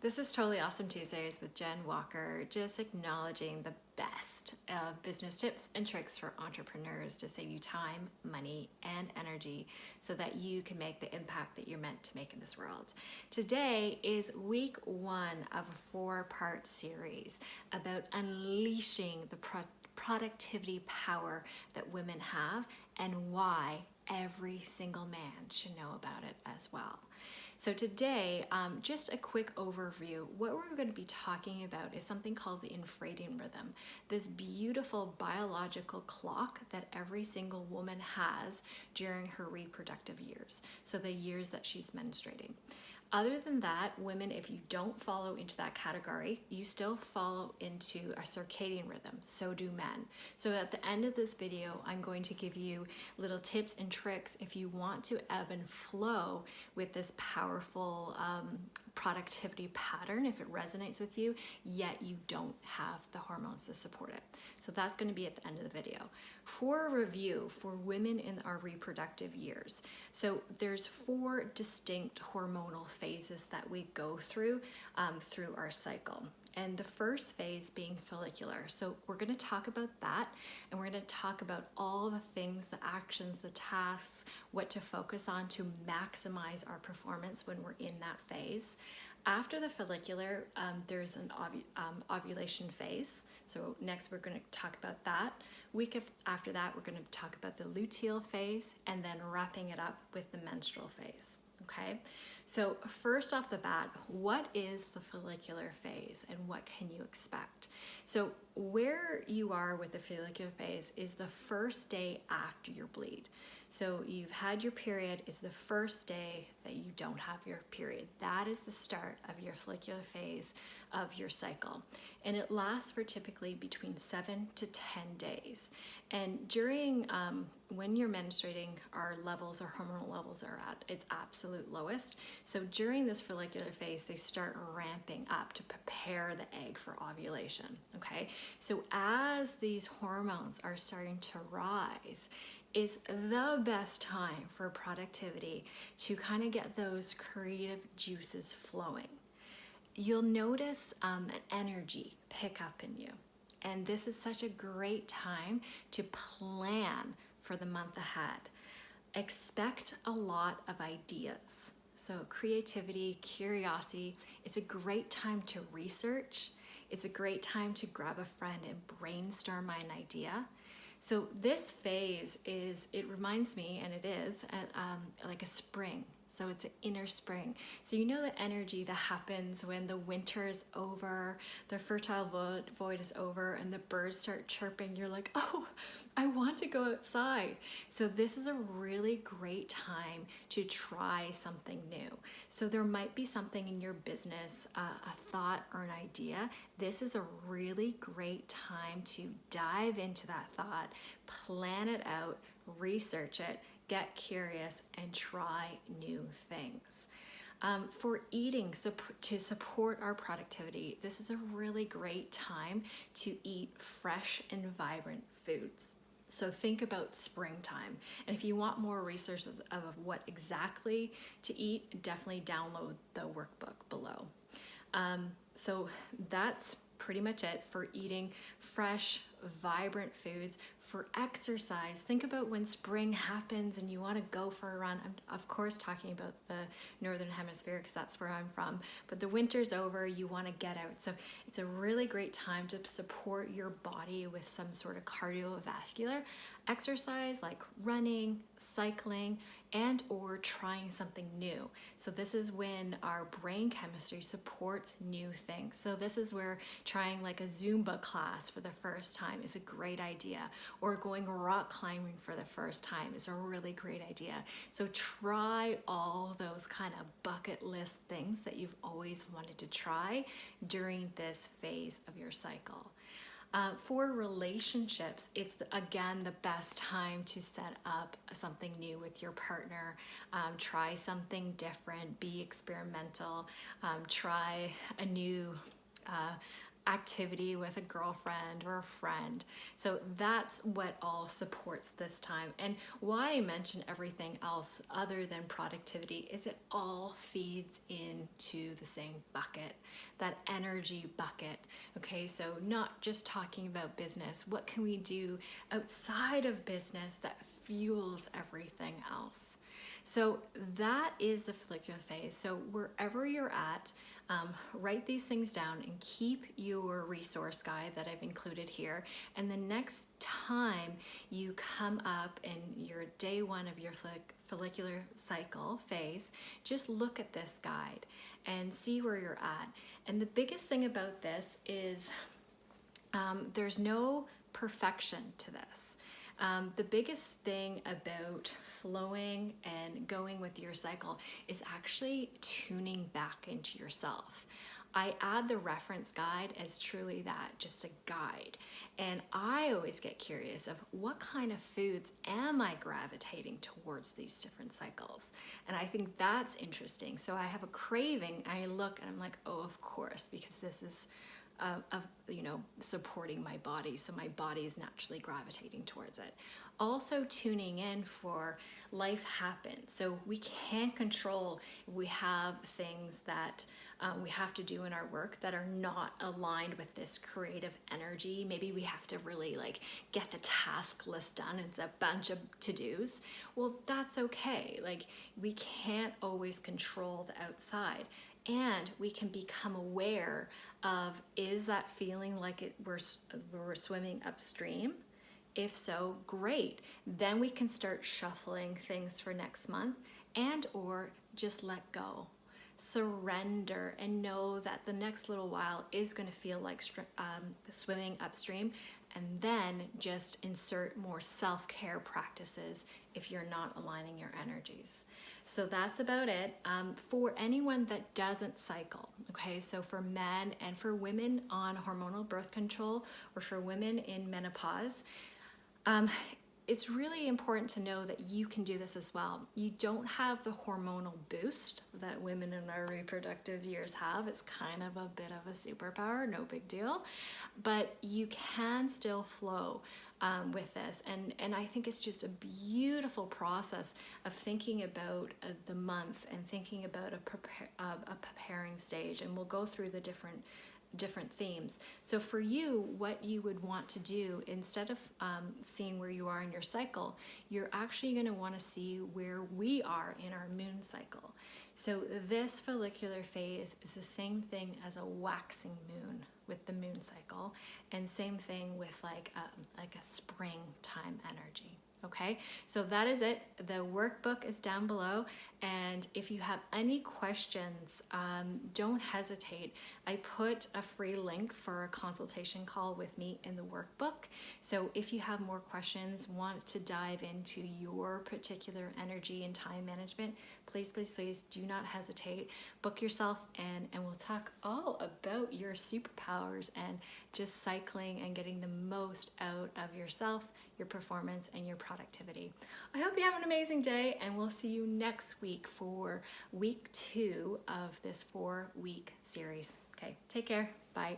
This is Totally Awesome Tuesdays with Jen Walker, just acknowledging the best of business tips and tricks for entrepreneurs to save you time, money, and energy so that you can make the impact that you're meant to make in this world. Today is week one of a 4-part series about unleashing the productivity power that women have and why every single man should know about it as well. So today, just a quick overview. What we're going to be talking about is something called the infrating rhythm, this beautiful biological clock that every single woman has during her reproductive years, so the years that she's menstruating. Other than that, women, if you don't follow into that category, you still follow into a circadian rhythm. So do men. So at the end of this video, I'm going to give you little tips and tricks if you want to ebb and flow with this powerful productivity pattern, if it resonates with you, yet you don't have the hormones to support it. So that's going to be at the end of the video. For a review for women in our reproductive years, so there's 4 distinct hormonal phases that we go through our cycle. And the first phase being follicular. So we're going to talk about that, and we're going to talk about all the things, the actions, the tasks, what to focus on to maximize our performance when we're in that phase. After the follicular, there's an ovulation phase. So next we're going to talk about that. After that, we're going to talk about the luteal phase, and then wrapping it up with the menstrual phase. Okay, so first off the bat, what is the follicular phase and what can you expect? So where you are with the follicular phase is the first day after your bleed. So you've had your period, it's the first day that you don't have your period. That is the start of your follicular phase of your cycle. And it lasts for typically between 7 to 10 days. And during, when you're menstruating, our hormonal levels are at its absolute lowest. So during this follicular phase, they start ramping up to prepare the egg for ovulation, okay? So as these hormones are starting to rise, is the best time for productivity to kind of get those creative juices flowing. You'll notice an energy pick up in you. And this is such a great time to plan for the month ahead. Expect a lot of ideas. So creativity, curiosity, it's a great time to research. It's a great time to grab a friend and brainstorm an idea. So this phase it reminds me, and it is, like a spring. So it's an inner spring. So you know the energy that happens when the winter is over, the fertile void is over, and the birds start chirping. You're like, oh, I want to go outside. So this is a really great time to try something new. So there might be something in your business, a thought or an idea. This is a really great time to dive into that thought, plan it out, research it, get curious, and try new things. For eating, to support our productivity, this is a really great time to eat fresh and vibrant foods. So think about springtime. And if you want more research of what exactly to eat, definitely download the workbook below. So that's pretty much it for eating fresh, vibrant foods. For exercise, think about when spring happens and you want to go for a run. I'm of course talking about the Northern Hemisphere because that's where I'm from, but the winter's over, you want to get out. So it's a really great time to support your body with some sort of cardiovascular exercise like running, cycling, and or trying something new. So this is when our brain chemistry supports new things. So this is where trying like a Zumba class for the first time is a great idea, or going rock climbing for the first time is a really great idea. So try all those kind of bucket list things that you've always wanted to try during this phase of your cycle. For relationships, it's again the best time to set up something new with your partner. Try something different, be experimental, try a new activity with a girlfriend or a friend. So that's what all supports this time. And why I mention everything else other than productivity is it all feeds into the same bucket, that energy bucket. Okay, so not just talking about business, what can we do outside of business that fuels everything else? So that is the follicular phase. So wherever you're at, write these things down and keep your resource guide that I've included here. And the next time you come up in your day one of your follicular cycle phase, just look at this guide and see where you're at. And the biggest thing about this is there's no perfection to this. The biggest thing about flowing and going with your cycle is actually tuning back into yourself. I add the reference guide as truly that, just a guide. And I always get curious of what kind of foods am I gravitating towards these different cycles? And I think that's interesting. So I have a craving, I look and I'm like, oh, of course, because this is supporting my body, so my body is naturally gravitating towards it. Also tuning in for life happens, so we can't control if we have things that we have to do in our work that are not aligned with this creative energy. Maybe we have to really get the task list done. It's a bunch of to-dos. Well, that's okay. We can't always control the outside. And we can become aware of, is that feeling like we're swimming upstream? If so, great. Then we can start shuffling things for next month or just let go. Surrender and know that the next little while is going to feel like swimming upstream, and then just insert more self-care practices if you're not aligning your energies. So that's about it. For anyone that doesn't cycle, okay, so for men and for women on hormonal birth control or for women in menopause, it's really important to know that you can do this as well. You don't have the hormonal boost that women in our reproductive years have. It's kind of a bit of a superpower, no big deal, but you can still flow with this. And I think it's just a beautiful process of thinking about the month and thinking about a preparing stage. And we'll go through the different themes. So for you, what you would want to do, instead of seeing where you are in your cycle, you're actually going to want to see where we are in our moon cycle. So this follicular phase is the same thing as a waxing moon with the moon cycle, and same thing with like a springtime energy. Okay, so that is it. The workbook is down below, and if you have any questions, don't hesitate. I put a free link for a consultation call with me in the workbook. So if you have more questions, want to dive into your particular energy and time management, please, please, please do not hesitate. Book yourself in, and we'll talk all about your superpowers and just cycling and getting the most out of yourself, your performance, and your productivity. I hope you have an amazing day, and we'll see you next week for week 2 of this 4-week series. Okay, take care. Bye.